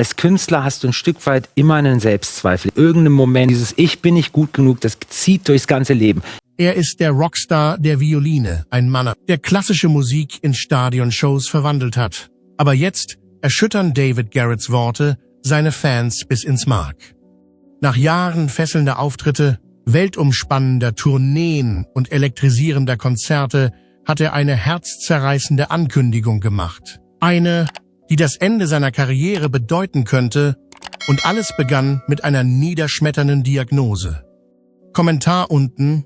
Als Künstler hast du ein Stück weit immer einen Selbstzweifel. Irgendeinem Moment, dieses Ich bin nicht gut genug, das zieht durchs ganze Leben. Er ist der Rockstar der Violine, ein Mann, der klassische Musik in Stadionshows verwandelt hat. Aber jetzt erschüttern David Garretts Worte seine Fans bis ins Mark. Nach Jahren fesselnder Auftritte, weltumspannender Tourneen und elektrisierender Konzerte hat er eine herzzerreißende Ankündigung gemacht. Eine, die das Ende seiner Karriere bedeuten könnte, und alles begann mit einer niederschmetternden Diagnose. Kommentar unten: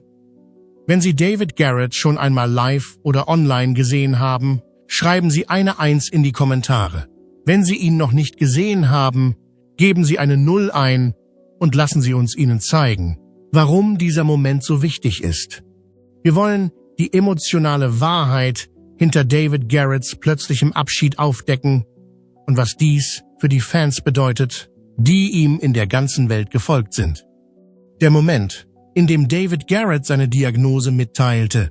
Wenn Sie David Garrett schon einmal live oder online gesehen haben, schreiben Sie eine 1 in die Kommentare. Wenn Sie ihn noch nicht gesehen haben, geben Sie eine 0 ein und lassen Sie uns Ihnen zeigen, warum dieser Moment so wichtig ist. Wir wollen die emotionale Wahrheit hinter David Garretts plötzlichem Abschied aufdecken und was dies für die Fans bedeutet, die ihm in der ganzen Welt gefolgt sind. Der Moment, in dem David Garrett seine Diagnose mitteilte.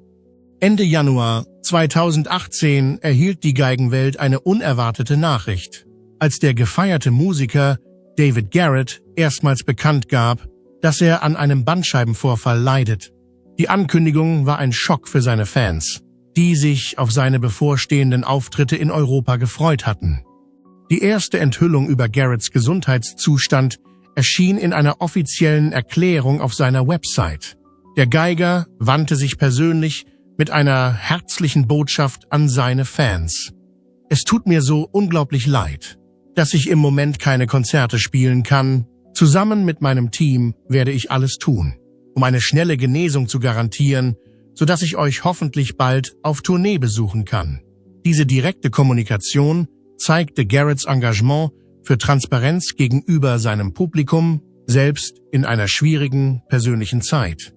Ende Januar 2018 erhielt die Geigenwelt eine unerwartete Nachricht, als der gefeierte Musiker David Garrett erstmals bekannt gab, dass er an einem Bandscheibenvorfall leidet. Die Ankündigung war ein Schock für seine Fans, die sich auf seine bevorstehenden Auftritte in Europa gefreut hatten. Die erste Enthüllung über Garretts Gesundheitszustand erschien in einer offiziellen Erklärung auf seiner Website. Der Geiger wandte sich persönlich mit einer herzlichen Botschaft an seine Fans. Es tut mir so unglaublich leid, dass ich im Moment keine Konzerte spielen kann. Zusammen mit meinem Team werde ich alles tun, um eine schnelle Genesung zu garantieren, sodass ich euch hoffentlich bald auf Tournee besuchen kann. Diese direkte Kommunikation zeigte Garretts Engagement für Transparenz gegenüber seinem Publikum, selbst in einer schwierigen persönlichen Zeit.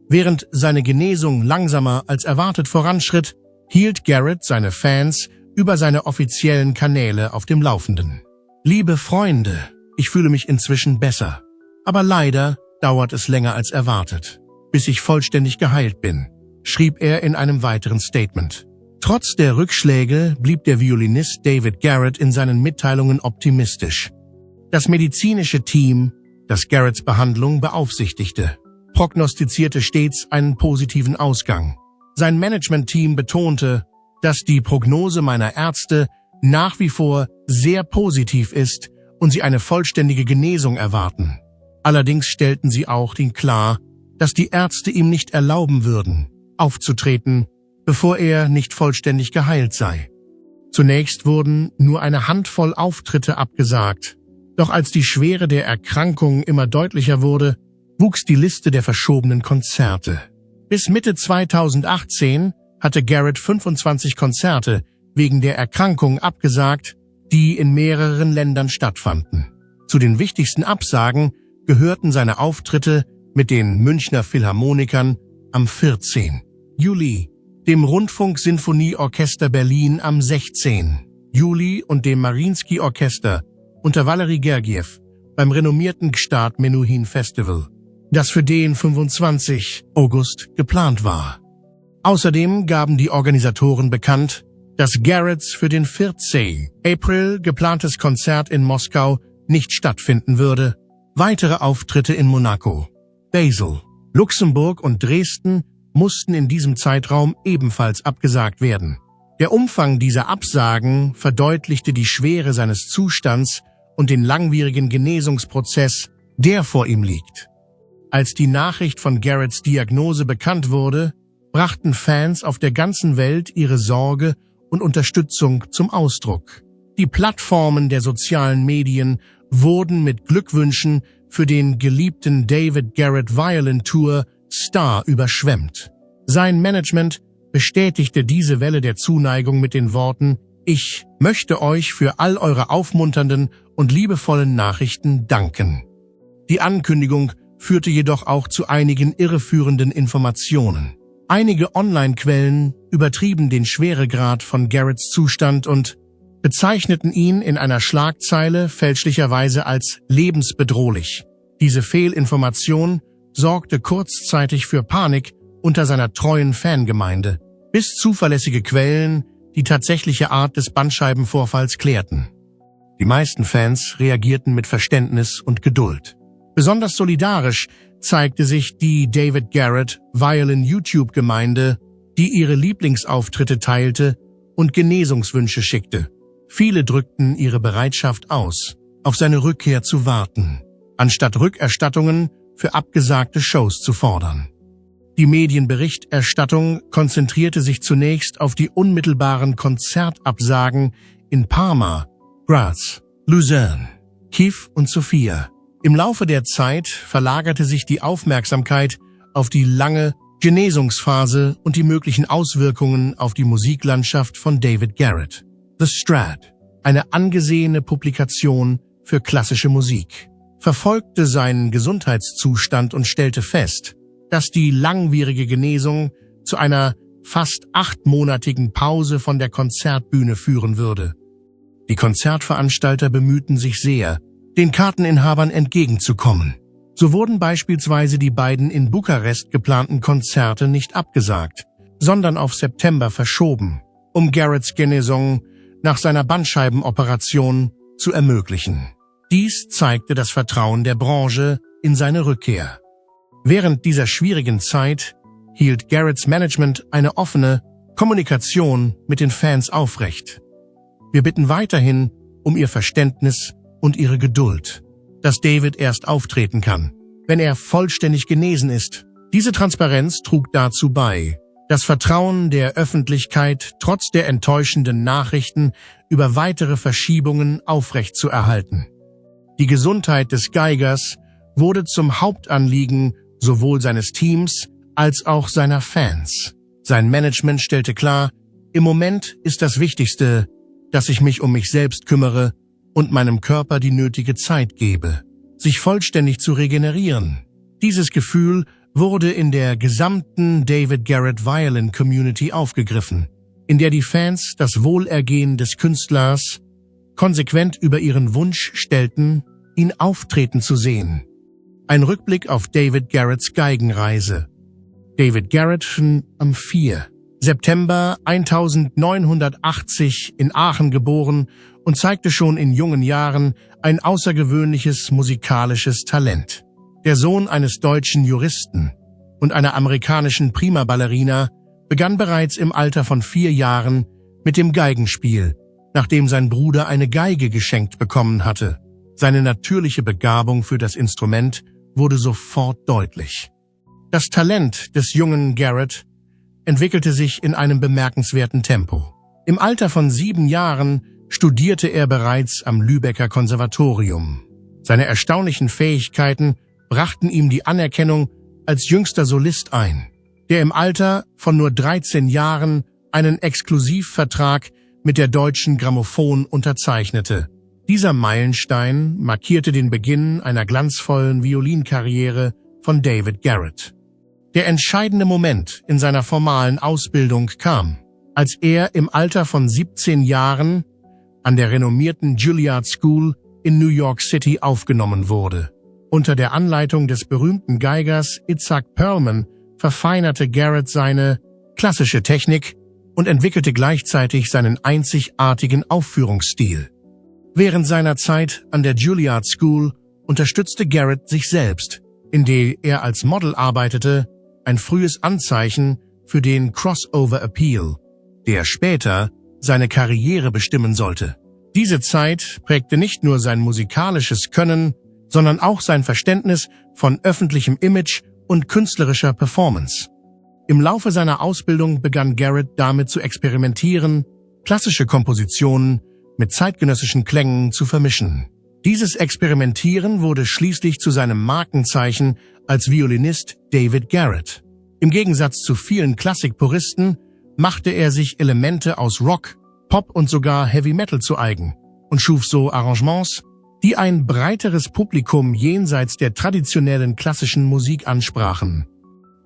Während seine Genesung langsamer als erwartet voranschritt, hielt Garrett seine Fans über seine offiziellen Kanäle auf dem Laufenden. Liebe Freunde, ich fühle mich inzwischen besser, aber leider dauert es länger als erwartet, bis ich vollständig geheilt bin, schrieb er in einem weiteren Statement. Trotz der Rückschläge blieb der Violinist David Garrett in seinen Mitteilungen optimistisch. Das medizinische Team, das Garretts Behandlung beaufsichtigte, prognostizierte stets einen positiven Ausgang. Sein Management-Team betonte, dass die Prognose meiner Ärzte nach wie vor sehr positiv ist und sie eine vollständige Genesung erwarten. Allerdings stellten sie auch klar, dass die Ärzte ihm nicht erlauben würden, aufzutreten, bevor er nicht vollständig geheilt sei. Zunächst wurden nur eine Handvoll Auftritte abgesagt, doch als die Schwere der Erkrankung immer deutlicher wurde, wuchs die Liste der verschobenen Konzerte. Bis Mitte 2018 hatte Garrett 25 Konzerte wegen der Erkrankung abgesagt, die in mehreren Ländern stattfanden. Zu den wichtigsten Absagen gehörten seine Auftritte mit den Münchner Philharmonikern am 14. Juli, dem Rundfunk-Sinfonieorchester Berlin am 16. Juli und dem Mariinsky-Orchester unter Valery Gergiew beim renommierten Gstaad Menuhin Festival, das für den 25. August geplant war. Außerdem gaben die Organisatoren bekannt, dass Garretts für den 14. April geplantes Konzert in Moskau nicht stattfinden würde. Weitere Auftritte in Monaco, Basel, Luxemburg und Dresden mussten in diesem Zeitraum ebenfalls abgesagt werden. Der Umfang dieser Absagen verdeutlichte die Schwere seines Zustands und den langwierigen Genesungsprozess, der vor ihm liegt. Als die Nachricht von Garretts Diagnose bekannt wurde, brachten Fans auf der ganzen Welt ihre Sorge und Unterstützung zum Ausdruck. Die Plattformen der sozialen Medien wurden mit Glückwünschen für den geliebten David Garrett Violin Tour Star überschwemmt. Sein Management bestätigte diese Welle der Zuneigung mit den Worten: Ich möchte euch für all eure aufmunternden und liebevollen Nachrichten danken. Die Ankündigung führte jedoch auch zu einigen irreführenden Informationen. Einige Online-Quellen übertrieben den Schweregrad von Garretts Zustand und bezeichneten ihn in einer Schlagzeile fälschlicherweise als lebensbedrohlich. Diese Fehlinformation sorgte kurzzeitig für Panik unter seiner treuen Fangemeinde, bis zuverlässige Quellen die tatsächliche Art des Bandscheibenvorfalls klärten. Die meisten Fans reagierten mit Verständnis und Geduld. Besonders solidarisch zeigte sich die David Garrett Violin YouTube-Gemeinde, die ihre Lieblingsauftritte teilte und Genesungswünsche schickte. Viele drückten ihre Bereitschaft aus, auf seine Rückkehr zu warten, anstatt Rückerstattungen für abgesagte Shows zu fordern. Die Medienberichterstattung konzentrierte sich zunächst auf die unmittelbaren Konzertabsagen in Parma, Graz, Luzern, Kiew und Sofia. Im Laufe der Zeit verlagerte sich die Aufmerksamkeit auf die lange Genesungsphase und die möglichen Auswirkungen auf die Musiklandschaft von David Garrett. The Strad, eine angesehene Publikation für klassische Musik, verfolgte seinen Gesundheitszustand und stellte fest, dass die langwierige Genesung zu einer fast 8-monatigen Pause von der Konzertbühne führen würde. Die Konzertveranstalter bemühten sich sehr, den Karteninhabern entgegenzukommen. So wurden beispielsweise die beiden in Bukarest geplanten Konzerte nicht abgesagt, sondern auf September verschoben, um Garretts Genesung nach seiner Bandscheibenoperation zu ermöglichen. Dies zeigte das Vertrauen der Branche in seine Rückkehr. Während dieser schwierigen Zeit hielt Garretts Management eine offene Kommunikation mit den Fans aufrecht. Wir bitten weiterhin um Ihr Verständnis und Ihre Geduld, dass David erst auftreten kann, wenn er vollständig genesen ist. Diese Transparenz trug dazu bei, das Vertrauen der Öffentlichkeit trotz der enttäuschenden Nachrichten über weitere Verschiebungen aufrechtzuerhalten. Die Gesundheit des Geigers wurde zum Hauptanliegen sowohl seines Teams als auch seiner Fans. Sein Management stellte klar, im Moment ist das Wichtigste, dass ich mich um mich selbst kümmere und meinem Körper die nötige Zeit gebe, sich vollständig zu regenerieren. Dieses Gefühl wurde in der gesamten David Garrett Violin Community aufgegriffen, in der die Fans das Wohlergehen des Künstlers konsequent über ihren Wunsch stellten, ihn auftreten zu sehen. Ein Rückblick auf David Garretts Geigenreise. David Garrett am 4. September 1980 in Aachen geboren und zeigte schon in jungen Jahren ein außergewöhnliches musikalisches Talent. Der Sohn eines deutschen Juristen und einer amerikanischen Prima-Ballerina begann bereits im Alter von 4 Jahren mit dem Geigenspiel, nachdem sein Bruder eine Geige geschenkt bekommen hatte. Seine natürliche Begabung für das Instrument wurde sofort deutlich. Das Talent des jungen Garrett entwickelte sich in einem bemerkenswerten Tempo. Im Alter von 7 Jahren studierte er bereits am Lübecker Konservatorium. Seine erstaunlichen Fähigkeiten brachten ihm die Anerkennung als jüngster Solist ein, der im Alter von nur 13 Jahren einen Exklusivvertrag mit der Deutschen Grammophon unterzeichnete. Dieser Meilenstein markierte den Beginn einer glanzvollen Violinkarriere von David Garrett. Der entscheidende Moment in seiner formalen Ausbildung kam, als er im Alter von 17 Jahren an der renommierten Juilliard School in New York City aufgenommen wurde. Unter der Anleitung des berühmten Geigers Itzhak Perlman verfeinerte Garrett seine klassische Technik und entwickelte gleichzeitig seinen einzigartigen Aufführungsstil. Während seiner Zeit an der Juilliard School unterstützte Garrett sich selbst, indem er als Model arbeitete, ein frühes Anzeichen für den Crossover-Appeal, der später seine Karriere bestimmen sollte. Diese Zeit prägte nicht nur sein musikalisches Können, sondern auch sein Verständnis von öffentlichem Image und künstlerischer Performance. Im Laufe seiner Ausbildung begann Garrett damit zu experimentieren, klassische Kompositionen mit zeitgenössischen Klängen zu vermischen. Dieses Experimentieren wurde schließlich zu seinem Markenzeichen als Violinist David Garrett. Im Gegensatz zu vielen Klassikpuristen machte er sich Elemente aus Rock, Pop und sogar Heavy Metal zu eigen und schuf so Arrangements, die ein breiteres Publikum jenseits der traditionellen klassischen Musik ansprachen.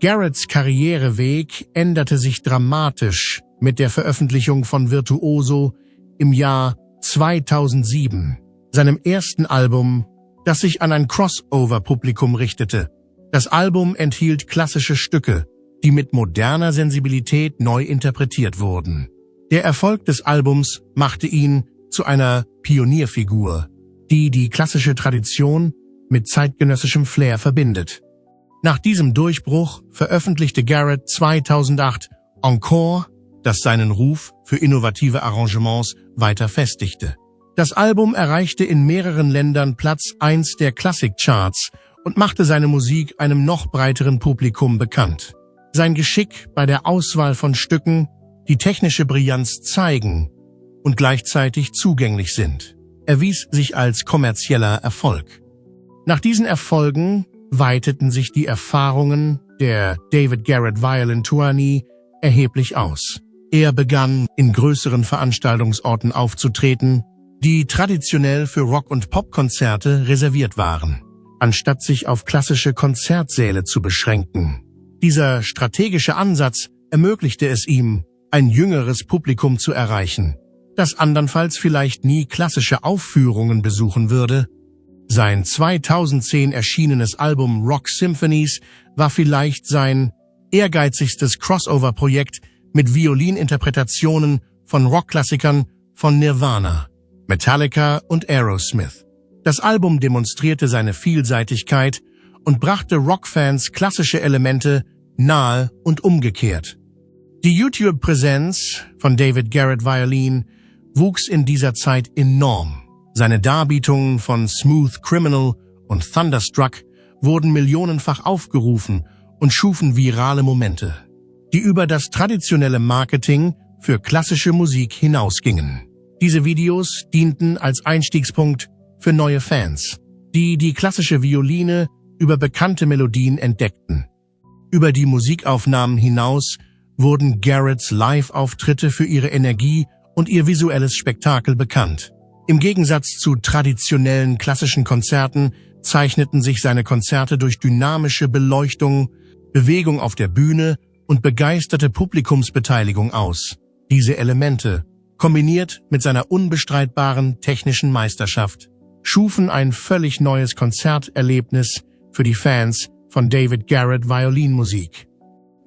Garretts Karriereweg änderte sich dramatisch mit der Veröffentlichung von Virtuoso im Jahr 2007, seinem ersten Album, das sich an ein Crossover-Publikum richtete. Das Album enthielt klassische Stücke, die mit moderner Sensibilität neu interpretiert wurden. Der Erfolg des Albums machte ihn zu einer Pionierfigur, die die klassische Tradition mit zeitgenössischem Flair verbindet. Nach diesem Durchbruch veröffentlichte Garrett 2008 Encore, das seinen Ruf für innovative Arrangements weiter festigte. Das Album erreichte in mehreren Ländern Platz 1 der Klassikcharts und machte seine Musik einem noch breiteren Publikum bekannt. Sein Geschick bei der Auswahl von Stücken, die technische Brillanz zeigen und gleichzeitig zugänglich sind, erwies sich als kommerzieller Erfolg. Nach diesen Erfolgen weiteten sich die Erfahrungen der David Garrett Violin Tournee erheblich aus. Er begann, in größeren Veranstaltungsorten aufzutreten, die traditionell für Rock- und Popkonzerte reserviert waren, anstatt sich auf klassische Konzertsäle zu beschränken. Dieser strategische Ansatz ermöglichte es ihm, ein jüngeres Publikum zu erreichen, das andernfalls vielleicht nie klassische Aufführungen besuchen würde. Sein 2010 erschienenes Album Rock Symphonies war vielleicht sein ehrgeizigstes Crossover-Projekt mit Violininterpretationen von Rockklassikern von Nirvana, Metallica und Aerosmith. Das Album demonstrierte seine Vielseitigkeit und brachte Rockfans klassische Elemente nahe und umgekehrt. Die YouTube-Präsenz von David Garrett Violin wuchs in dieser Zeit enorm. Seine Darbietungen von Smooth Criminal und Thunderstruck wurden millionenfach aufgerufen und schufen virale Momente, die über das traditionelle Marketing für klassische Musik hinausgingen. Diese Videos dienten als Einstiegspunkt für neue Fans, die die klassische Violine über bekannte Melodien entdeckten. Über die Musikaufnahmen hinaus wurden Garretts Live-Auftritte für ihre Energie und ihr visuelles Spektakel bekannt. Im Gegensatz zu traditionellen klassischen Konzerten zeichneten sich seine Konzerte durch dynamische Beleuchtung, Bewegung auf der Bühne und begeisterte Publikumsbeteiligung aus. Diese Elemente, kombiniert mit seiner unbestreitbaren technischen Meisterschaft, schufen ein völlig neues Konzerterlebnis für die Fans von David Garrett Violinmusik.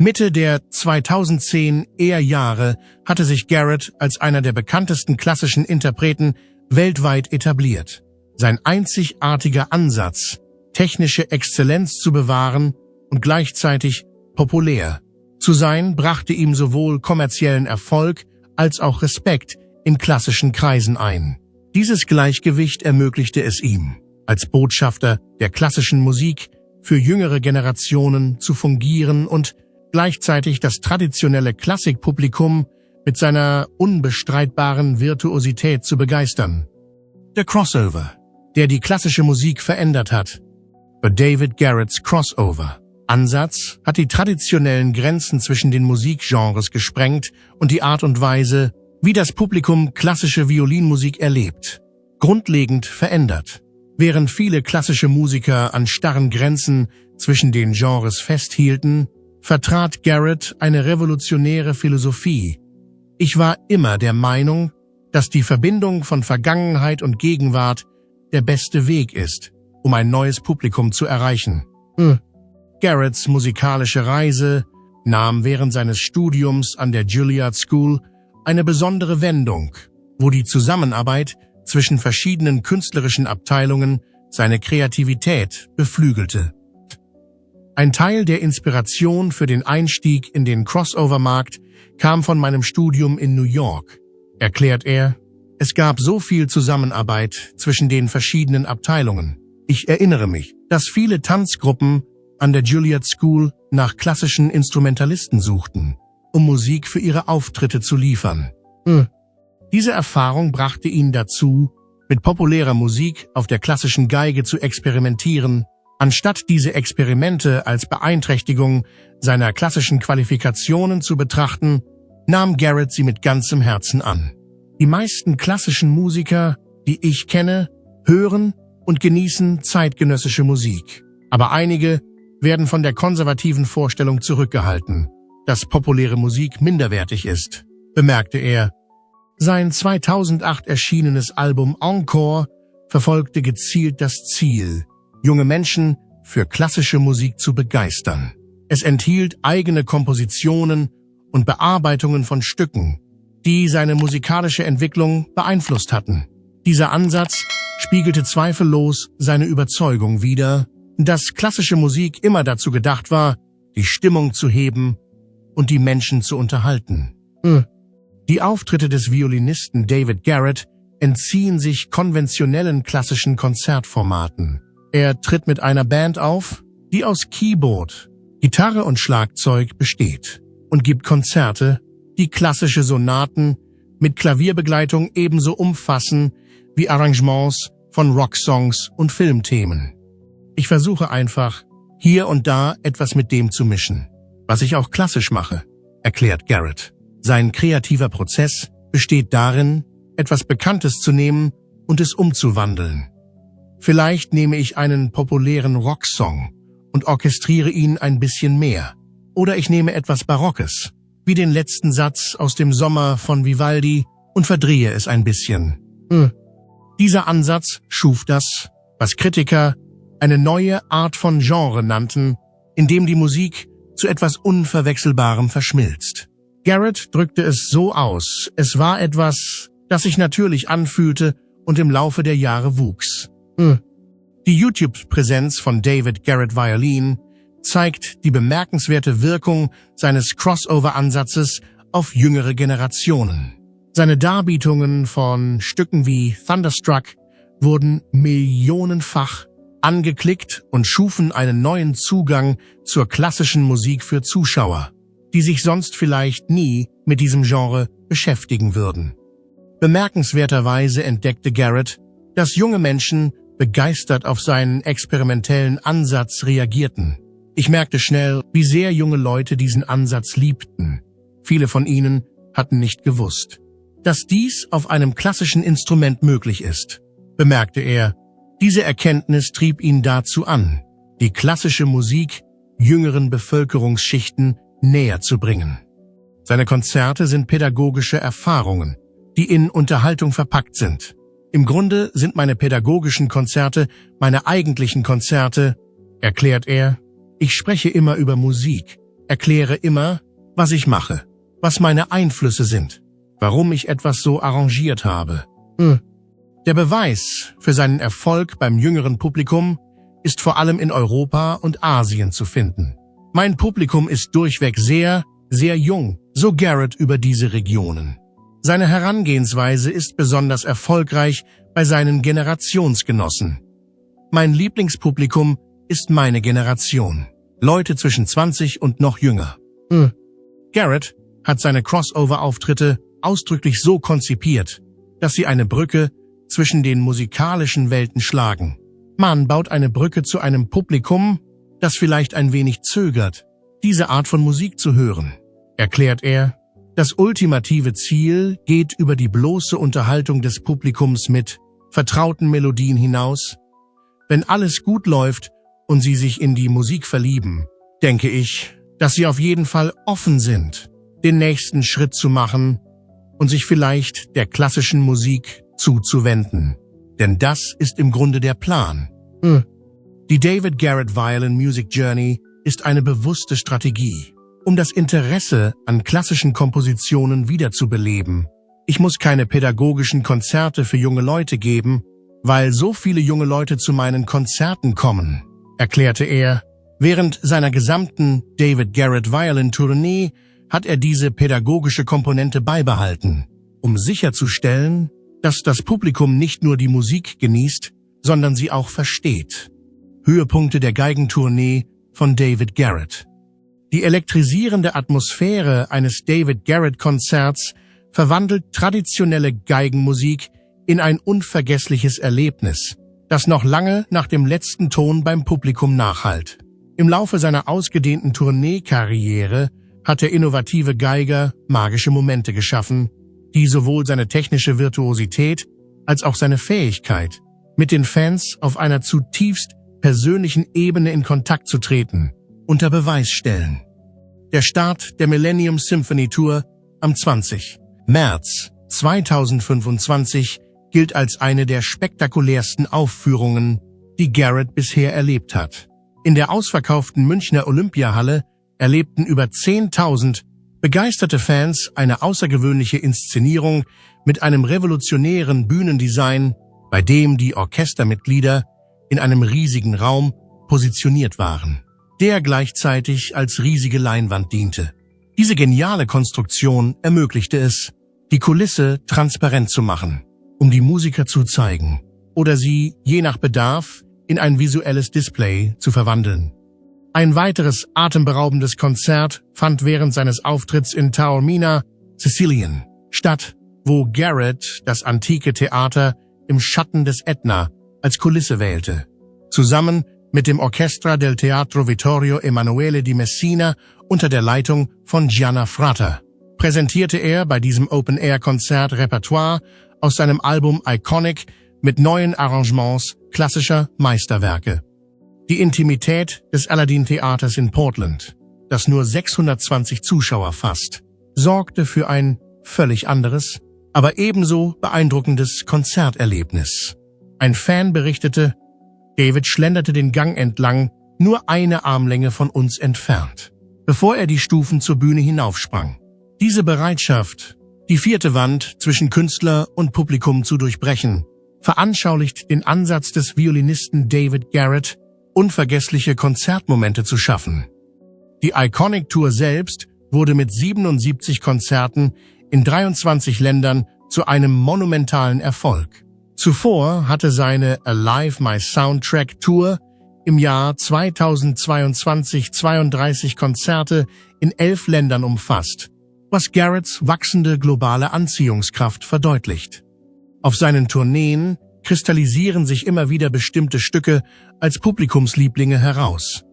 Mitte der 2010er Jahre hatte sich Garrett als einer der bekanntesten klassischen Interpreten weltweit etabliert. Sein einzigartiger Ansatz, technische Exzellenz zu bewahren und gleichzeitig populär zu sein, brachte ihm sowohl kommerziellen Erfolg als auch Respekt in klassischen Kreisen ein. Dieses Gleichgewicht ermöglichte es ihm, als Botschafter der klassischen Musik für jüngere Generationen zu fungieren und gleichzeitig das traditionelle Klassikpublikum mit seiner unbestreitbaren Virtuosität zu begeistern. Der Crossover, der die klassische Musik verändert hat. Bei David Garretts Crossover-Ansatz hat die traditionellen Grenzen zwischen den Musikgenres gesprengt und die Art und Weise, wie das Publikum klassische Violinmusik erlebt, grundlegend verändert. Während viele klassische Musiker an starren Grenzen zwischen den Genres festhielten, vertrat Garrett eine revolutionäre Philosophie. Ich war immer der Meinung, dass die Verbindung von Vergangenheit und Gegenwart der beste Weg ist, um ein neues Publikum zu erreichen. Garretts musikalische Reise nahm während seines Studiums an der Juilliard School eine besondere Wendung, wo die Zusammenarbeit zwischen verschiedenen künstlerischen Abteilungen seine Kreativität beflügelte. Ein Teil der Inspiration für den Einstieg in den Crossover-Markt kam von meinem Studium in New York, erklärt er. Es gab so viel Zusammenarbeit zwischen den verschiedenen Abteilungen. Ich erinnere mich, dass viele Tanzgruppen an der Juilliard School nach klassischen Instrumentalisten suchten, um Musik für ihre Auftritte zu liefern. Diese Erfahrung brachte ihn dazu, mit populärer Musik auf der klassischen Geige zu experimentieren. Anstatt diese Experimente als Beeinträchtigung seiner klassischen Qualifikationen zu betrachten, nahm Garrett sie mit ganzem Herzen an. Die meisten klassischen Musiker, die ich kenne, hören und genießen zeitgenössische Musik. Aber einige werden von der konservativen Vorstellung zurückgehalten, dass populäre Musik minderwertig ist, bemerkte er. Sein 2008 erschienenes Album Encore verfolgte gezielt das Ziel, junge Menschen für klassische Musik zu begeistern. Es enthielt eigene Kompositionen und Bearbeitungen von Stücken, die seine musikalische Entwicklung beeinflusst hatten. Dieser Ansatz spiegelte zweifellos seine Überzeugung wider, dass klassische Musik immer dazu gedacht war, die Stimmung zu heben und die Menschen zu unterhalten. Die Auftritte des Violinisten David Garrett entziehen sich konventionellen klassischen Konzertformaten. Er tritt mit einer Band auf, die aus Keyboard, Gitarre und Schlagzeug besteht und gibt Konzerte, die klassische Sonaten mit Klavierbegleitung ebenso umfassen wie Arrangements von Rocksongs und Filmthemen. Ich versuche einfach, hier und da etwas mit dem zu mischen, was ich auch klassisch mache, erklärt Garrett. Sein kreativer Prozess besteht darin, etwas Bekanntes zu nehmen und es umzuwandeln. Vielleicht nehme ich einen populären Rocksong und orchestriere ihn ein bisschen mehr. Oder ich nehme etwas Barockes, wie den letzten Satz aus dem Sommer von Vivaldi, und verdrehe es ein bisschen. Dieser Ansatz schuf das, was Kritiker eine neue Art von Genre nannten, in dem die Musik zu etwas Unverwechselbarem verschmilzt. Garrett drückte es so aus, es war etwas, das sich natürlich anfühlte und im Laufe der Jahre wuchs. Die YouTube-Präsenz von David Garrett Violin zeigt die bemerkenswerte Wirkung seines Crossover-Ansatzes auf jüngere Generationen. Seine Darbietungen von Stücken wie Thunderstruck wurden millionenfach angeklickt und schufen einen neuen Zugang zur klassischen Musik für Zuschauer, die sich sonst vielleicht nie mit diesem Genre beschäftigen würden. Bemerkenswerterweise entdeckte Garrett, dass junge Menschen begeistert auf seinen experimentellen Ansatz reagierten. Ich merkte schnell, wie sehr junge Leute diesen Ansatz liebten. Viele von ihnen hatten nicht gewusst, dass dies auf einem klassischen Instrument möglich ist, bemerkte er. Diese Erkenntnis trieb ihn dazu an, die klassische Musik jüngeren Bevölkerungsschichten näher zu bringen. Seine Konzerte sind pädagogische Erfahrungen, die in Unterhaltung verpackt sind. Im Grunde sind meine pädagogischen Konzerte meine eigentlichen Konzerte, erklärt er. Ich spreche immer über Musik, erkläre immer, was ich mache, was meine Einflüsse sind, warum ich etwas so arrangiert habe. Der Beweis für seinen Erfolg beim jüngeren Publikum ist vor allem in Europa und Asien zu finden. Mein Publikum ist durchweg sehr, sehr jung, so Garrett über diese Regionen. Seine Herangehensweise ist besonders erfolgreich bei seinen Generationsgenossen. Mein Lieblingspublikum ist meine Generation. Leute zwischen 20 und noch jünger. Garrett hat seine Crossover-Auftritte ausdrücklich so konzipiert, dass sie eine Brücke zwischen den musikalischen Welten schlagen. Man baut eine Brücke zu einem Publikum, das vielleicht ein wenig zögert, diese Art von Musik zu hören, erklärt er. Das ultimative Ziel geht über die bloße Unterhaltung des Publikums mit vertrauten Melodien hinaus. Wenn alles gut läuft und sie sich in die Musik verlieben, denke ich, dass sie auf jeden Fall offen sind, den nächsten Schritt zu machen und sich vielleicht der klassischen Musik zuzuwenden. Denn das ist im Grunde der Plan. Die David Garrett Violin Music Journey ist eine bewusste Strategie, um das Interesse an klassischen Kompositionen wiederzubeleben. Ich muss keine pädagogischen Konzerte für junge Leute geben, weil so viele junge Leute zu meinen Konzerten kommen, erklärte er. Während seiner gesamten David Garrett Violin Tournee hat er diese pädagogische Komponente beibehalten, um sicherzustellen, dass das Publikum nicht nur die Musik genießt, sondern sie auch versteht. Höhepunkte der Geigentournee von David Garrett. Die elektrisierende Atmosphäre eines David Garrett-Konzerts verwandelt traditionelle Geigenmusik in ein unvergessliches Erlebnis, das noch lange nach dem letzten Ton beim Publikum nachhallt. Im Laufe seiner ausgedehnten Tourneekarriere hat der innovative Geiger magische Momente geschaffen, die sowohl seine technische Virtuosität als auch seine Fähigkeit, mit den Fans auf einer zutiefst persönlichen Ebene in Kontakt zu treten, unter Beweis stellen. Der Start der Millennium Symphony Tour am 20. März 2025 gilt als eine der spektakulärsten Aufführungen, die Garrett bisher erlebt hat. In der ausverkauften Münchner Olympiahalle erlebten über 10.000 Begeisterte Fans eine außergewöhnliche Inszenierung mit einem revolutionären Bühnendesign, bei dem die Orchestermitglieder in einem riesigen Raum positioniert waren, der gleichzeitig als riesige Leinwand diente. Diese geniale Konstruktion ermöglichte es, die Kulisse transparent zu machen, um die Musiker zu zeigen oder sie, je nach Bedarf, in ein visuelles Display zu verwandeln. Ein weiteres atemberaubendes Konzert fand während seines Auftritts in Taormina, Sizilien, statt, wo Garrett das antike Theater im Schatten des Ätna als Kulisse wählte. Zusammen mit dem Orchestra del Teatro Vittorio Emanuele di Messina unter der Leitung von Gianna Frater präsentierte er bei diesem Open-Air-Konzert Repertoire aus seinem Album Iconic mit neuen Arrangements klassischer Meisterwerke. Die Intimität des Aladdin-Theaters in Portland, das nur 620 Zuschauer fasst, sorgte für ein völlig anderes, aber ebenso beeindruckendes Konzerterlebnis. Ein Fan berichtete, David schlenderte den Gang entlang, nur eine Armlänge von uns entfernt, bevor er die Stufen zur Bühne hinaufsprang. Diese Bereitschaft, die vierte Wand zwischen Künstler und Publikum zu durchbrechen, veranschaulicht den Ansatz des Violinisten David Garrett, unvergessliche Konzertmomente zu schaffen. Die Iconic Tour selbst wurde mit 77 Konzerten in 23 Ländern zu einem monumentalen Erfolg. Zuvor hatte seine Alive My Soundtrack Tour im Jahr 2022 32 Konzerte in 11 Ländern umfasst, was Garretts wachsende globale Anziehungskraft verdeutlicht. Auf seinen Tourneen kristallisieren sich immer wieder bestimmte Stücke als Publikumslieblinge heraus.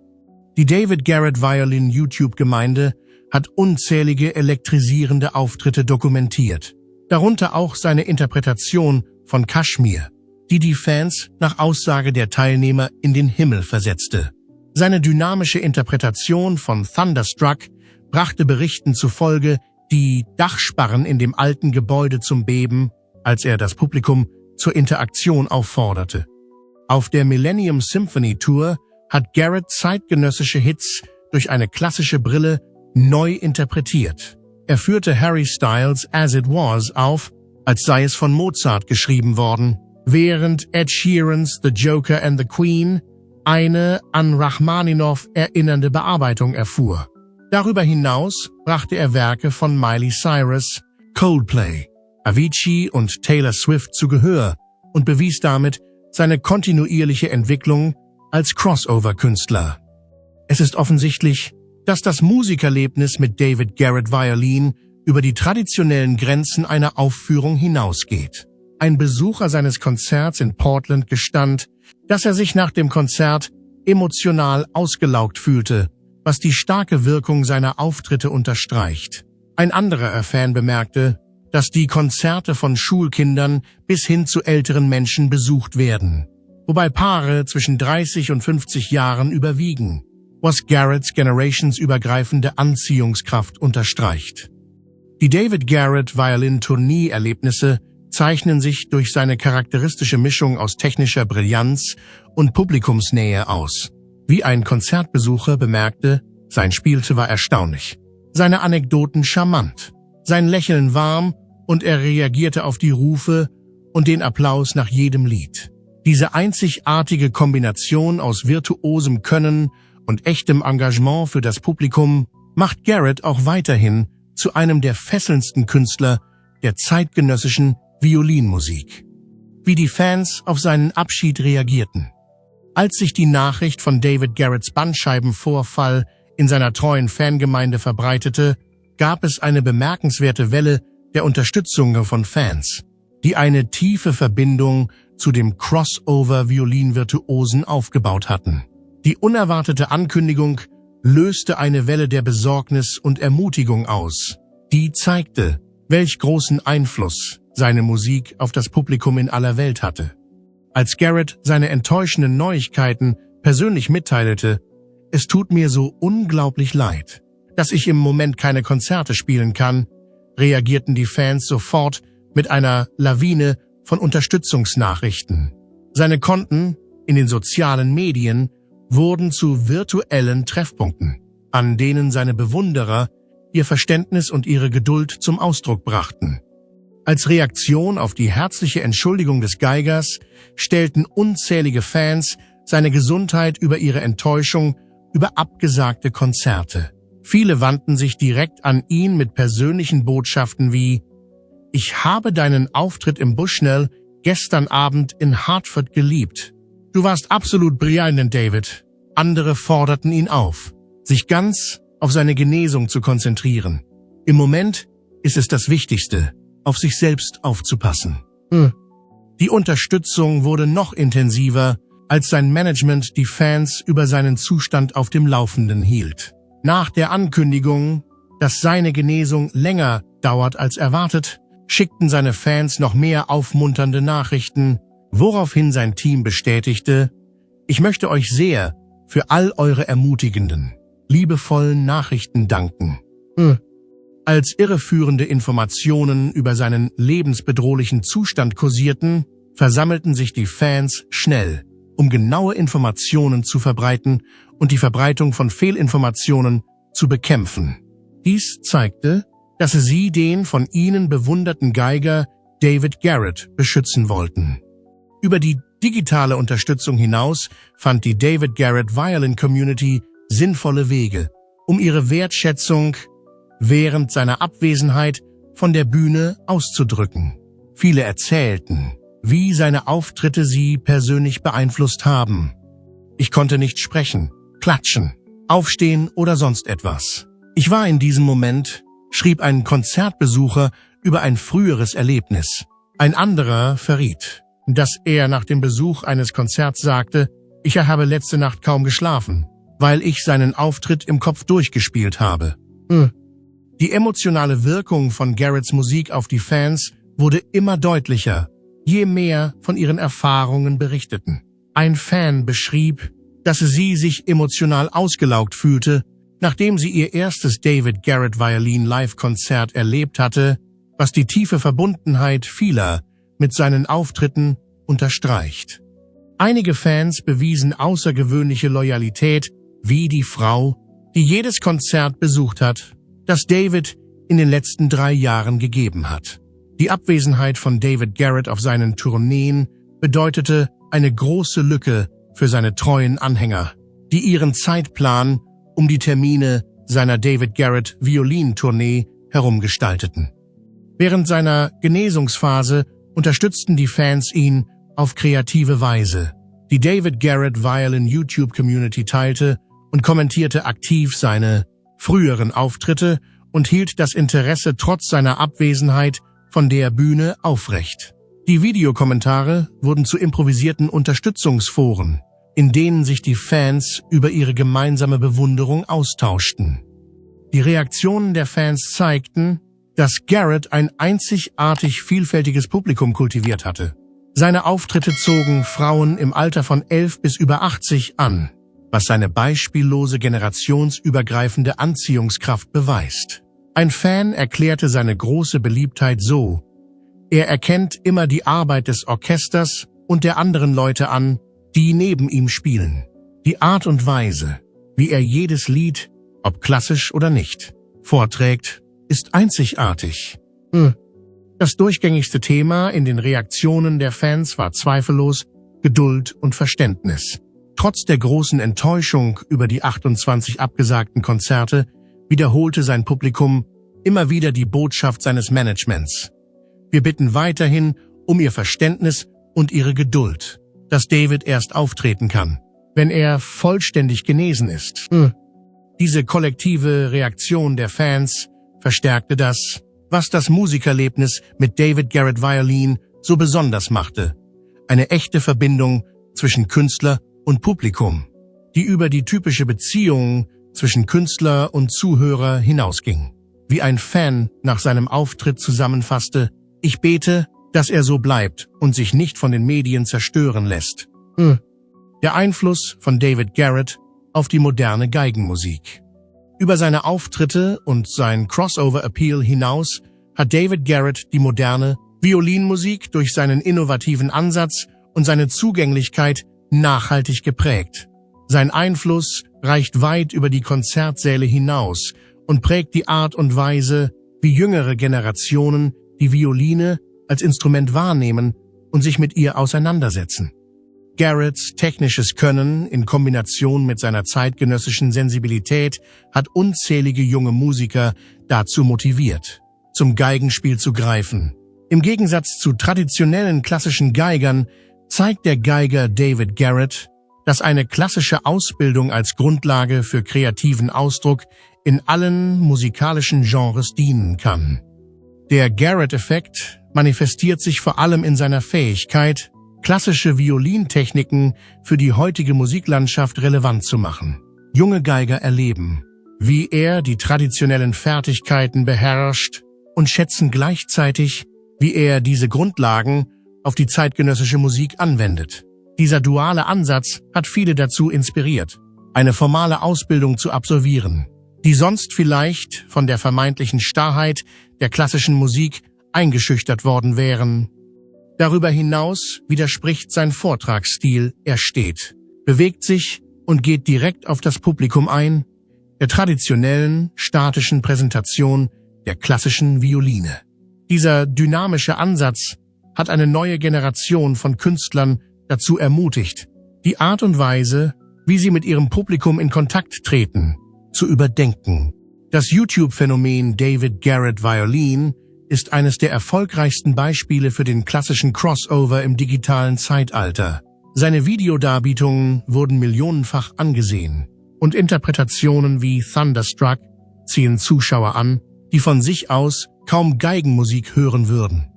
Die David Garrett Violin YouTube-Gemeinde hat unzählige elektrisierende Auftritte dokumentiert, darunter auch seine Interpretation von Kashmir, die Fans nach Aussage der Teilnehmer in den Himmel versetzte. Seine dynamische Interpretation von Thunderstruck brachte Berichten zufolge die Dachsparren in dem alten Gebäude zum Beben, als er das Publikum zur Interaktion aufforderte. Auf der Millennium Symphony Tour hat Garrett zeitgenössische Hits durch eine klassische Brille neu interpretiert. Er führte Harry Styles As It Was auf, als sei es von Mozart geschrieben worden, während Ed Sheerans The Joker and the Queen eine an Rachmaninow erinnernde Bearbeitung erfuhr. Darüber hinaus brachte er Werke von Miley Cyrus, Coldplay, Avicii und Taylor Swift zu Gehör und bewies damit seine kontinuierliche Entwicklung als Crossover-Künstler. Es ist offensichtlich, dass das Musikerlebnis mit David Garrett Violin über die traditionellen Grenzen einer Aufführung hinausgeht. Ein Besucher seines Konzerts in Portland gestand, dass er sich nach dem Konzert emotional ausgelaugt fühlte, was die starke Wirkung seiner Auftritte unterstreicht. Ein anderer Fan bemerkte, dass die Konzerte von Schulkindern bis hin zu älteren Menschen besucht werden, wobei Paare zwischen 30 und 50 Jahren überwiegen, was Garretts generationsübergreifende Anziehungskraft unterstreicht. Die David Garrett Violin-Tournee-Erlebnisse zeichnen sich durch seine charakteristische Mischung aus technischer Brillanz und Publikumsnähe aus. Wie ein Konzertbesucher bemerkte, sein Spielte war erstaunlich, seine Anekdoten charmant, sein Lächeln warm und er reagierte auf die Rufe und den Applaus nach jedem Lied. Diese einzigartige Kombination aus virtuosem Können und echtem Engagement für das Publikum macht Garrett auch weiterhin zu einem der fesselndsten Künstler der zeitgenössischen Violinmusik. Wie die Fans auf seinen Abschied reagierten. Als sich die Nachricht von David Garretts Bandscheibenvorfall in seiner treuen Fangemeinde verbreitete, gab es eine bemerkenswerte Welle der Unterstützung von Fans, die eine tiefe Verbindung zu dem Crossover-Violinvirtuosen aufgebaut hatten. Die unerwartete Ankündigung löste eine Welle der Besorgnis und Ermutigung aus, die zeigte, welch großen Einfluss seine Musik auf das Publikum in aller Welt hatte. Als Garrett seine enttäuschenden Neuigkeiten persönlich mitteilte, es tut mir so unglaublich leid, dass ich im Moment keine Konzerte spielen kann, reagierten die Fans sofort mit einer Lawine von Unterstützungsnachrichten. Seine Konten in den sozialen Medien wurden zu virtuellen Treffpunkten, an denen seine Bewunderer ihr Verständnis und ihre Geduld zum Ausdruck brachten. Als Reaktion auf die herzliche Entschuldigung des Geigers stellten unzählige Fans seine Gesundheit über ihre Enttäuschung über abgesagte Konzerte. Viele wandten sich direkt an ihn mit persönlichen Botschaften wie: Ich habe deinen Auftritt im Bushnell gestern Abend in Hartford geliebt. Du warst absolut brillant, David. Andere forderten ihn auf, sich ganz auf seine Genesung zu konzentrieren. Im Moment ist es das Wichtigste, auf sich selbst aufzupassen. Die Unterstützung wurde noch intensiver, als sein Management die Fans über seinen Zustand auf dem Laufenden hielt. Nach der Ankündigung, dass seine Genesung länger dauert als erwartet, schickten seine Fans noch mehr aufmunternde Nachrichten, woraufhin sein Team bestätigte: Ich möchte euch sehr für all eure ermutigenden, liebevollen Nachrichten danken. Als irreführende Informationen über seinen lebensbedrohlichen Zustand kursierten, versammelten sich die Fans schnell, um genaue Informationen zu verbreiten und die Verbreitung von Fehlinformationen zu bekämpfen. Dies zeigte, dass sie den von ihnen bewunderten Geiger David Garrett beschützen wollten. Über die digitale Unterstützung hinaus fand die David Garrett Violin Community sinnvolle Wege, um ihre Wertschätzung während seiner Abwesenheit von der Bühne auszudrücken. Viele erzählten, wie seine Auftritte sie persönlich beeinflusst haben. Ich konnte nicht sprechen, klatschen, aufstehen oder sonst etwas. Ich war in diesem Moment, schrieb ein Konzertbesucher über ein früheres Erlebnis. Ein anderer verriet, dass er nach dem Besuch eines Konzerts sagte: Ich habe letzte Nacht kaum geschlafen, weil ich seinen Auftritt im Kopf durchgespielt habe. Die emotionale Wirkung von Garretts Musik auf die Fans wurde immer deutlicher, je mehr von ihren Erfahrungen berichteten. Ein Fan beschrieb, dass sie sich emotional ausgelaugt fühlte, nachdem sie ihr erstes David Garrett Violin Live-Konzert erlebt hatte, was die tiefe Verbundenheit vieler mit seinen Auftritten unterstreicht. Einige Fans bewiesen außergewöhnliche Loyalität, wie die Frau, die jedes Konzert besucht hat, das David in den letzten 3 Jahren gegeben hat. Die Abwesenheit von David Garrett auf seinen Tourneen bedeutete eine große Lücke für seine treuen Anhänger, die ihren Zeitplan um die Termine seiner David Garrett Violintournee herumgestalteten. Während seiner Genesungsphase unterstützten die Fans ihn auf kreative Weise. Die David Garrett Violin YouTube-Community teilte und kommentierte aktiv seine früheren Auftritte und hielt das Interesse trotz seiner Abwesenheit von der Bühne aufrecht. Die Videokommentare wurden zu improvisierten Unterstützungsforen, in denen sich die Fans über ihre gemeinsame Bewunderung austauschten. Die Reaktionen der Fans zeigten, dass Garrett ein einzigartig vielfältiges Publikum kultiviert hatte. Seine Auftritte zogen Frauen im Alter von 11 bis über 80 an, was seine beispiellose generationsübergreifende Anziehungskraft beweist. Ein Fan erklärte seine große Beliebtheit so: Er erkennt immer die Arbeit des Orchesters und der anderen Leute an, die neben ihm spielen. Die Art und Weise, wie er jedes Lied, ob klassisch oder nicht, vorträgt, ist einzigartig. Das durchgängigste Thema in den Reaktionen der Fans war zweifellos Geduld und Verständnis. Trotz der großen Enttäuschung über die 28 abgesagten Konzerte wiederholte sein Publikum immer wieder die Botschaft seines Managements: Wir bitten weiterhin um Ihr Verständnis und Ihre Geduld, dass David erst auftreten kann, wenn er vollständig genesen ist. Diese kollektive Reaktion der Fans verstärkte das, was das Musikerlebnis mit David Garrett Violin so besonders machte: eine echte Verbindung zwischen Künstler und Publikum, die über die typische Beziehung zwischen Künstler und Zuhörer hinausging. Wie ein Fan nach seinem Auftritt zusammenfasste: Ich bete, dass er so bleibt und sich nicht von den Medien zerstören lässt. Der Einfluss von David Garrett auf die moderne Geigenmusik. Über seine Auftritte und sein Crossover-Appeal hinaus hat David Garrett die moderne Violinmusik durch seinen innovativen Ansatz und seine Zugänglichkeit nachhaltig geprägt. Sein Einfluss reicht weit über die Konzertsäle hinaus und prägt die Art und Weise, wie jüngere Generationen die Violine als Instrument wahrnehmen und sich mit ihr auseinandersetzen. Garretts technisches Können in Kombination mit seiner zeitgenössischen Sensibilität hat unzählige junge Musiker dazu motiviert, zum Geigenspiel zu greifen. Im Gegensatz zu traditionellen klassischen Geigern zeigt der Geiger David Garrett, dass eine klassische Ausbildung als Grundlage für kreativen Ausdruck in allen musikalischen Genres dienen kann. Der Garrett-Effekt manifestiert sich vor allem in seiner Fähigkeit, klassische Violintechniken für die heutige Musiklandschaft relevant zu machen. Junge Geiger erleben, wie er die traditionellen Fertigkeiten beherrscht und schätzen gleichzeitig, wie er diese Grundlagen auf die zeitgenössische Musik anwendet. Dieser duale Ansatz hat viele dazu inspiriert, eine formale Ausbildung zu absolvieren, die sonst vielleicht von der vermeintlichen Starrheit der klassischen Musik eingeschüchtert worden wären. Darüber hinaus widerspricht sein Vortragsstil, er steht, bewegt sich und geht direkt auf das Publikum ein, der traditionellen, statischen Präsentation der klassischen Violine. Dieser dynamische Ansatz hat eine neue Generation von Künstlern dazu ermutigt, die Art und Weise, wie sie mit ihrem Publikum in Kontakt treten, zu überdenken. Das YouTube-Phänomen David Garrett Violin ist eines der erfolgreichsten Beispiele für den klassischen Crossover im digitalen Zeitalter. Seine Videodarbietungen wurden millionenfach angesehen und Interpretationen wie Thunderstruck ziehen Zuschauer an, die von sich aus kaum Geigenmusik hören würden.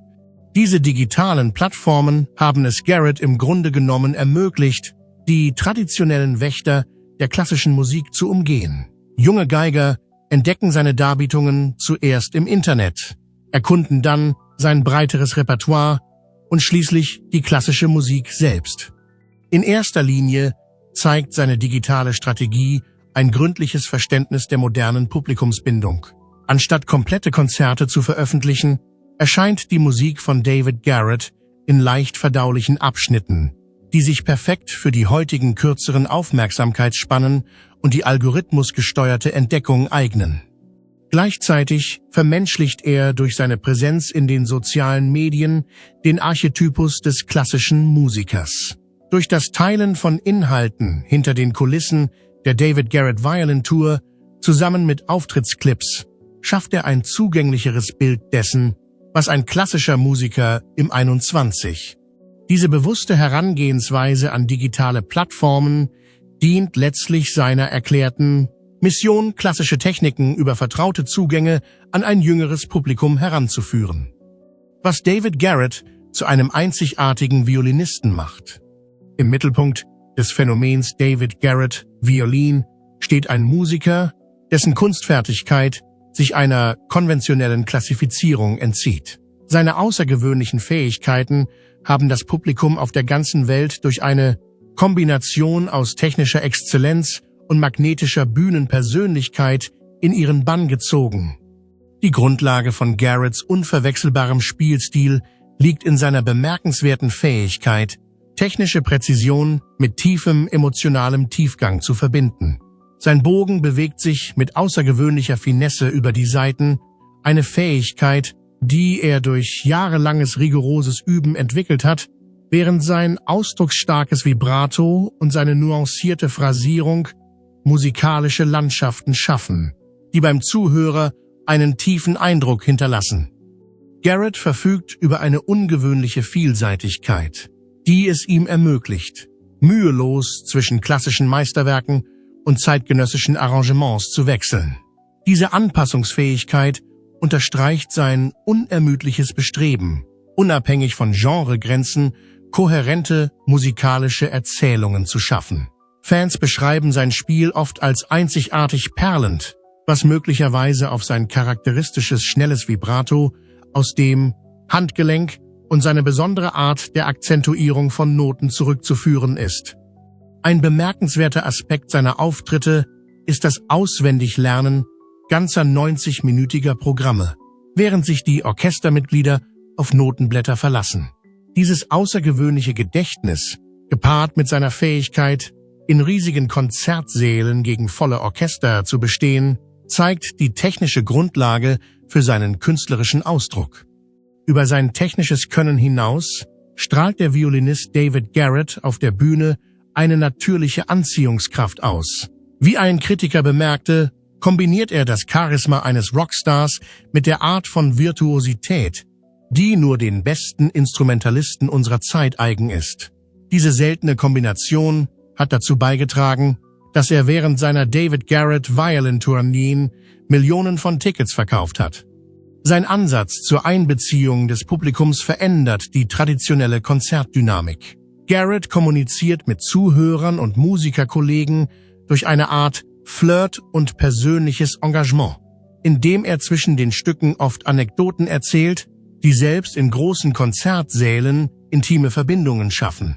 Diese digitalen Plattformen haben es Garrett im Grunde genommen ermöglicht, die traditionellen Wächter der klassischen Musik zu umgehen. Junge Geiger entdecken seine Darbietungen zuerst im Internet, erkunden dann sein breiteres Repertoire und schließlich die klassische Musik selbst. In erster Linie zeigt seine digitale Strategie ein gründliches Verständnis der modernen Publikumsbindung. Anstatt komplette Konzerte zu veröffentlichen, erscheint die Musik von David Garrett in leicht verdaulichen Abschnitten, die sich perfekt für die heutigen kürzeren Aufmerksamkeitsspannen und die algorithmusgesteuerte Entdeckung eignen. Gleichzeitig vermenschlicht er durch seine Präsenz in den sozialen Medien den Archetypus des klassischen Musikers. Durch das Teilen von Inhalten hinter den Kulissen der David Garrett Violin Tour zusammen mit Auftrittsclips schafft er ein zugänglicheres Bild dessen, was ein klassischer Musiker im 21. Diese bewusste Herangehensweise an digitale Plattformen dient letztlich seiner erklärten Mission, klassische Techniken über vertraute Zugänge an ein jüngeres Publikum heranzuführen. Was David Garrett zu einem einzigartigen Violinisten macht. Im Mittelpunkt des Phänomens David Garrett Violin steht ein Musiker, dessen Kunstfertigkeit sich einer konventionellen Klassifizierung entzieht. Seine außergewöhnlichen Fähigkeiten haben das Publikum auf der ganzen Welt durch eine Kombination aus technischer Exzellenz und magnetischer Bühnenpersönlichkeit in ihren Bann gezogen. Die Grundlage von Garretts unverwechselbarem Spielstil liegt in seiner bemerkenswerten Fähigkeit, technische Präzision mit tiefem emotionalem Tiefgang zu verbinden. Sein Bogen bewegt sich mit außergewöhnlicher Finesse über die Saiten, eine Fähigkeit, die er durch jahrelanges rigoroses Üben entwickelt hat, während sein ausdrucksstarkes Vibrato und seine nuancierte Phrasierung musikalische Landschaften schaffen, die beim Zuhörer einen tiefen Eindruck hinterlassen. Garrett verfügt über eine ungewöhnliche Vielseitigkeit, die es ihm ermöglicht, mühelos zwischen klassischen Meisterwerken und zeitgenössischen Arrangements zu wechseln. Diese Anpassungsfähigkeit unterstreicht sein unermüdliches Bestreben, unabhängig von Genregrenzen, kohärente musikalische Erzählungen zu schaffen. Fans beschreiben sein Spiel oft als einzigartig perlend, was möglicherweise auf sein charakteristisches schnelles Vibrato aus dem Handgelenk und seine besondere Art der Akzentuierung von Noten zurückzuführen ist. Ein bemerkenswerter Aspekt seiner Auftritte ist das Auswendiglernen ganzer 90-minütiger Programme, während sich die Orchestermitglieder auf Notenblätter verlassen. Dieses außergewöhnliche Gedächtnis, gepaart mit seiner Fähigkeit, in riesigen Konzertsälen gegen volle Orchester zu bestehen, zeigt die technische Grundlage für seinen künstlerischen Ausdruck. Über sein technisches Können hinaus strahlt der Violinist David Garrett auf der Bühne eine natürliche Anziehungskraft aus. Wie ein Kritiker bemerkte, kombiniert er das Charisma eines Rockstars mit der Art von Virtuosität, die nur den besten Instrumentalisten unserer Zeit eigen ist. Diese seltene Kombination hat dazu beigetragen, dass er während seiner David Garrett Violin-Tourneen Millionen von Tickets verkauft hat. Sein Ansatz zur Einbeziehung des Publikums verändert die traditionelle Konzertdynamik. Garrett kommuniziert mit Zuhörern und Musikerkollegen durch eine Art Flirt und persönliches Engagement, indem er zwischen den Stücken oft Anekdoten erzählt, die selbst in großen Konzertsälen intime Verbindungen schaffen.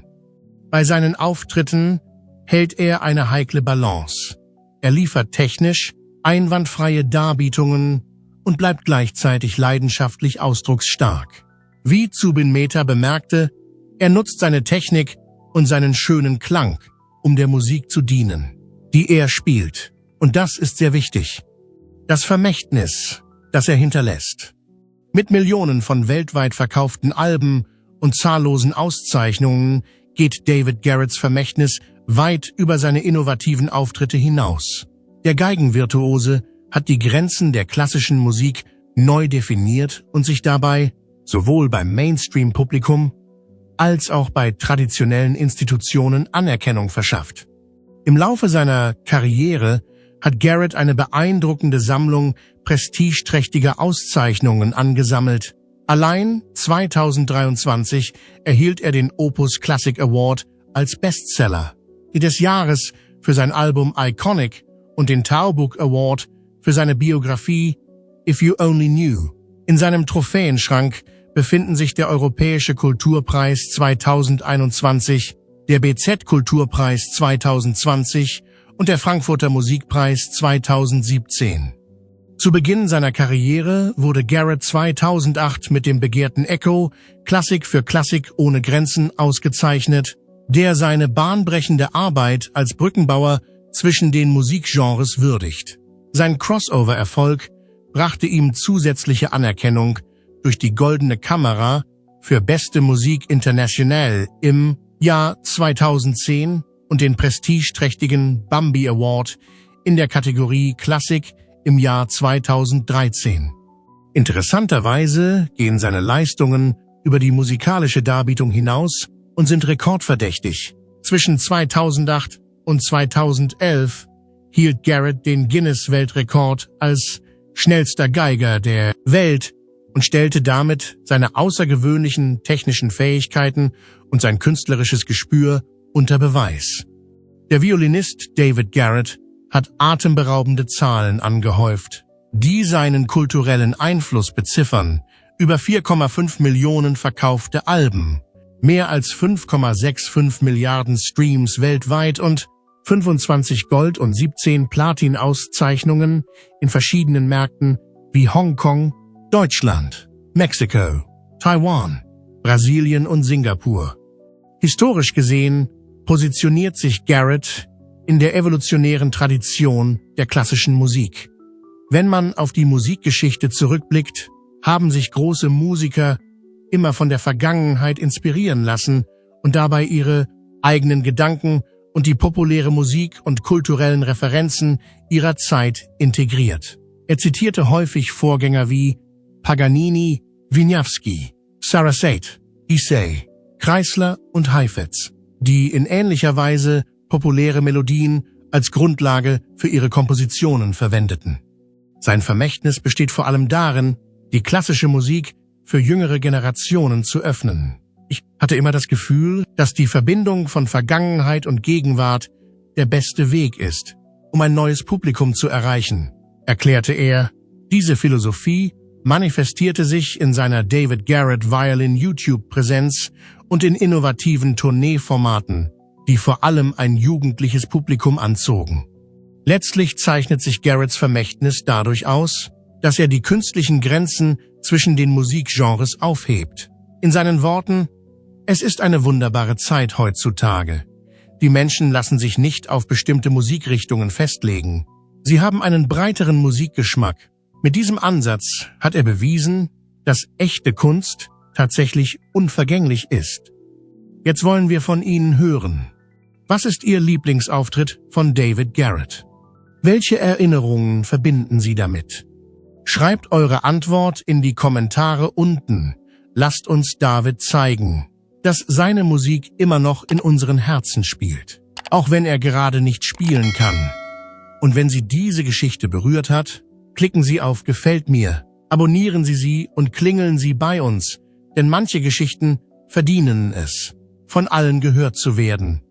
Bei seinen Auftritten hält er eine heikle Balance. Er liefert technisch einwandfreie Darbietungen und bleibt gleichzeitig leidenschaftlich ausdrucksstark. Wie Zubin Mehta bemerkte, er nutzt seine Technik und seinen schönen Klang, um der Musik zu dienen, die er spielt. Und das ist sehr wichtig. Das Vermächtnis, das er hinterlässt. Mit Millionen von weltweit verkauften Alben und zahllosen Auszeichnungen geht David Garretts Vermächtnis weit über seine innovativen Auftritte hinaus. Der Geigenvirtuose hat die Grenzen der klassischen Musik neu definiert und sich dabei sowohl beim Mainstream-Publikum als auch bei traditionellen Institutionen Anerkennung verschafft. Im Laufe seiner Karriere hat Garrett eine beeindruckende Sammlung prestigeträchtiger Auszeichnungen angesammelt. Allein 2023 erhielt er den Opus Classic Award als Bestseller, die des Jahres für sein Album Iconic und den Taubuk Award für seine Biografie If You Only Knew. In seinem Trophäenschrank befinden sich der Europäische Kulturpreis 2021, der BZ Kulturpreis 2020 und der Frankfurter Musikpreis 2017. Zu Beginn seiner Karriere wurde Garrett 2008 mit dem begehrten Echo Klassik für Klassik ohne Grenzen ausgezeichnet, der seine bahnbrechende Arbeit als Brückenbauer zwischen den Musikgenres würdigt. Sein Crossover-Erfolg brachte ihm zusätzliche Anerkennung durch die Goldene Kamera für Beste Musik International im Jahr 2010 und den prestigeträchtigen Bambi Award in der Kategorie Klassik im Jahr 2013. Interessanterweise gehen seine Leistungen über die musikalische Darbietung hinaus und sind rekordverdächtig. Zwischen 2008 und 2011 hielt Garrett den Guinness-Weltrekord als schnellster Geiger der Welt und stellte damit seine außergewöhnlichen technischen Fähigkeiten und sein künstlerisches Gespür unter Beweis. Der Violinist David Garrett hat atemberaubende Zahlen angehäuft, die seinen kulturellen Einfluss beziffern: über 4,5 Millionen verkaufte Alben, mehr als 5,65 Milliarden Streams weltweit und 25 Gold- und 17 Platin-Auszeichnungen in verschiedenen Märkten wie Hongkong, Deutschland, Mexiko, Taiwan, Brasilien und Singapur. Historisch gesehen positioniert sich Garrett in der evolutionären Tradition der klassischen Musik. Wenn man auf die Musikgeschichte zurückblickt, haben sich große Musiker immer von der Vergangenheit inspirieren lassen und dabei ihre eigenen Gedanken und die populäre Musik und kulturellen Referenzen ihrer Zeit integriert. Er zitierte häufig Vorgänger wie Paganini, Wieniawski, Sarasate, Issei, Kreisler und Heifetz, die in ähnlicher Weise populäre Melodien als Grundlage für ihre Kompositionen verwendeten. Sein Vermächtnis besteht vor allem darin, die klassische Musik für jüngere Generationen zu öffnen. Ich hatte immer das Gefühl, dass die Verbindung von Vergangenheit und Gegenwart der beste Weg ist, um ein neues Publikum zu erreichen, erklärte er. Diese Philosophie manifestierte sich in seiner David Garrett Violin YouTube-Präsenz und in innovativen Tourneeformaten, die vor allem ein jugendliches Publikum anzogen. Letztlich zeichnet sich Garretts Vermächtnis dadurch aus, dass er die künstlichen Grenzen zwischen den Musikgenres aufhebt. In seinen Worten: Es ist eine wunderbare Zeit heutzutage. Die Menschen lassen sich nicht auf bestimmte Musikrichtungen festlegen. Sie haben einen breiteren Musikgeschmack. Mit diesem Ansatz hat er bewiesen, dass echte Kunst tatsächlich unvergänglich ist. Jetzt wollen wir von Ihnen hören. Was ist Ihr Lieblingsauftritt von David Garrett? Welche Erinnerungen verbinden Sie damit? Schreibt eure Antwort in die Kommentare unten. Lasst uns David zeigen, dass seine Musik immer noch in unseren Herzen spielt, auch wenn er gerade nicht spielen kann. Und wenn Sie diese Geschichte berührt hat, klicken Sie auf Gefällt mir, abonnieren Sie sie und klingeln Sie bei uns, denn manche Geschichten verdienen es, von allen gehört zu werden.